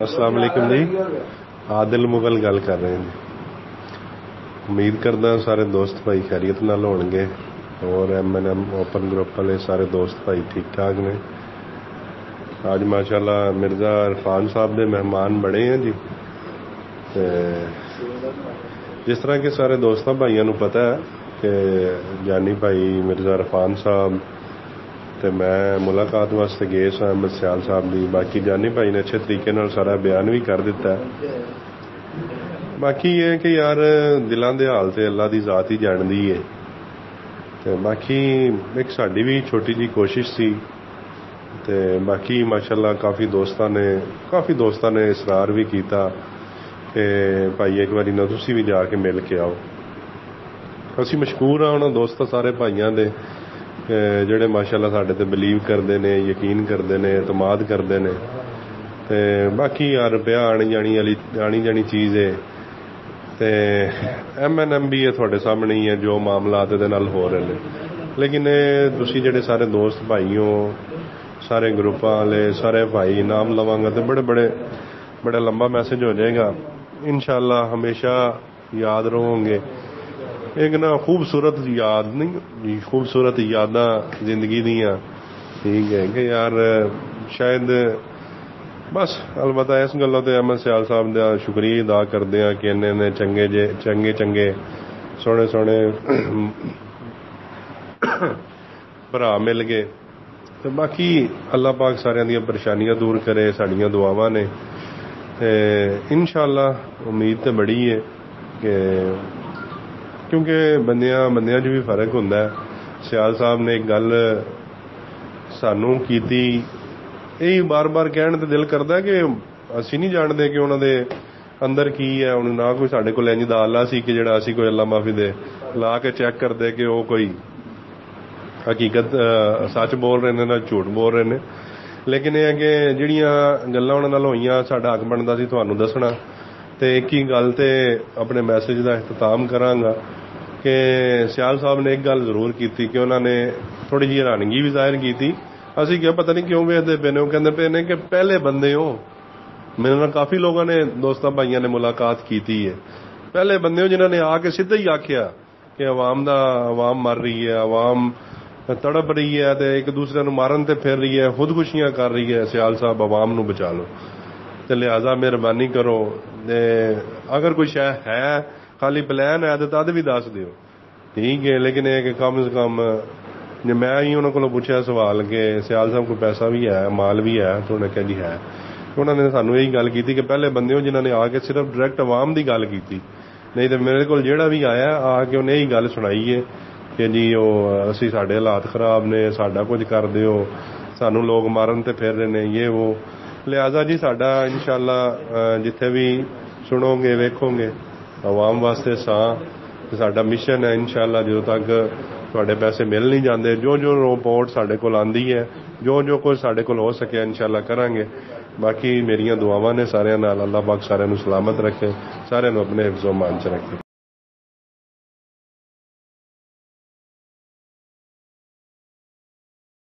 अस्सलाम वालेकुम जी। आदिल मुगल गल कर रहे हैं जी। उम्मीद करदा सारे दोस्त भाई खैरियत नाल होणगे और MNM ओपन ग्रुप वाले सारे दोस्त भाई ठीक ठाक ने। आज माशाल्लाह मिर्जा इरफान साहब दे मेहमान बड़े हैं जी। जिस तरह के सारे दोस्तों भाइयों को पता है कि जानी भाई मिर्जा इरफान साहब तो मैं मुलाकात वास्ते गए सां अहमद सियाल साहब की। बाकी जानी भाई ने अच्छे तरीके नाल सारा बयान भी कर दिता है। बाकी ये कि यार दिलों के हाल तो अल्लाह की जात ही जानती है। तो बाकी एक साड़ी भी छोटी जी कोशिश सी ते बाकी माशाल्लाह काफ़ी दोस्तों ने इसरार भी किया कि भाई एक बारी ना तुसी भी जाके मिल के आओ। असी मशकूर हाँ उन्होंने दोस्तों सारे भाइयों के ਜਿਹੜੇ माशाल्लाह साढ़े ते बिलीव करते हैं, यकीन करते हैं, एतमाद करते हैं। तो बाकी यार रुपया आनी जानी चीज़ है। तो MNM भी है थोड़े सामने ही है जो मामलात दे नाल हो रहे हैं। लेकिन तुसी जेडे सारे दोस्त भाई हो सारे ग्रुपां वाले सारे भाई नाम लवांगा तो बड़ा लंबा मैसेज हो जाएगा। इंशाअल्लाह हमेशा याद रहोगे। एक ना खूबसूरत याद नहीं, खूबसूरत यादा जिंदगी दियाँ। ठीक है कि यार शायद बस अलबत्ता इस गल्लों ते अहमद सियाल साहब का शुक्रिया अदा करते हैं कि इन्ने चंगे सोहने भरा मिल गए। तो बाकी अल्लाह पाक सारियां दियां परेशानियां दूर करे, साड़ियां दुआवां ने। इंशाअल्लाह उम्मीद तो बड़ी है कि क्योंकि बंदियां च भी फर्क होंदा है। सियाल साहब ने एक गल सानू कीती, यही बार बार कहने तो दिल करता है कि असी नहीं जानते कि उन्होंने अंदर की है। उन्होंने ना कोई साढ़े को इंज दा आला सी कि जिहड़ा असी कोई अल्लाह माफी दे ला के चेक करते कि वो कोई हकीकत सच बोल रहे हैं ना झूठ बोल रहे हैं। लेकिन यह है कि जिहड़ियां गल्लां उन्हां नाल होईयां साडा हक बनदा सी तुहानू दसना। तो एक ही गल तो अपने मैसेज का इख्तिताम करांगा कि सियाल साहब ने एक गल जरूर की कि उन्होंने थोड़ी जी हैरानगी भी जाहिर की थी। असी क्या पता नहीं क्यों वेखते पे ने, कहते पे ने कि पहले बंदे हो। मेरे नाल काफ़ी लोगों ने दोस्तों भाइयों ने मुलाकात की है। पहले बंदे हो जिन्होंने आके सीधा ही आख्या कि अवाम मर रही है, अवाम तड़प रही है, तो एक दूसरे को मारन ते फिर रही है, खुदकुशियां कर रही है। सियाल साहब अवाम को बचा लो, तो लिहाजा मेहरबानी करो। अगर कोई शय है खाली प्लान है तो तद भी दस दियो, ठीक है। लेकिन एक कम से कम जो मैं ही उन्होंने को पूछा सवाल कि सियाल साहब को पैसा भी है माल भी है, तो उन्हें कहा जी है। उन्होंने सानू यही गल की कि पहले बंदे हो जिन्होंने आके सिर्फ डायरैक्ट अवाम की गल की। नहीं तो मेरे को जेड़ा भी आया आके उन्हें यही गल सुनाई है कि जी असी साढ़े हालात खराब ने, साडा कुछ कर दियो, सानू लोग मारन ते फिर रहे ने, ये वो। लिहाजा जी साडा इंशाअल्लाह जिथे भी सुनोगे वेखोगे अवाम वास्ते साडा मिशन है। इंशाअल्लाह जो तक तुहाडे पैसे मिल नहीं जाते, जो रिपोर्ट साडे कोल आंदी है, जो कुछ साडे कोल हो सके इंशाअल्लाह करांगे। बाकी मेरियां दुआवां ने सारियां नाल। अल्लाह पाक सारियां नू सलामत रखे, सारियां नू अपने हिफ्ज़ो मान च रखे।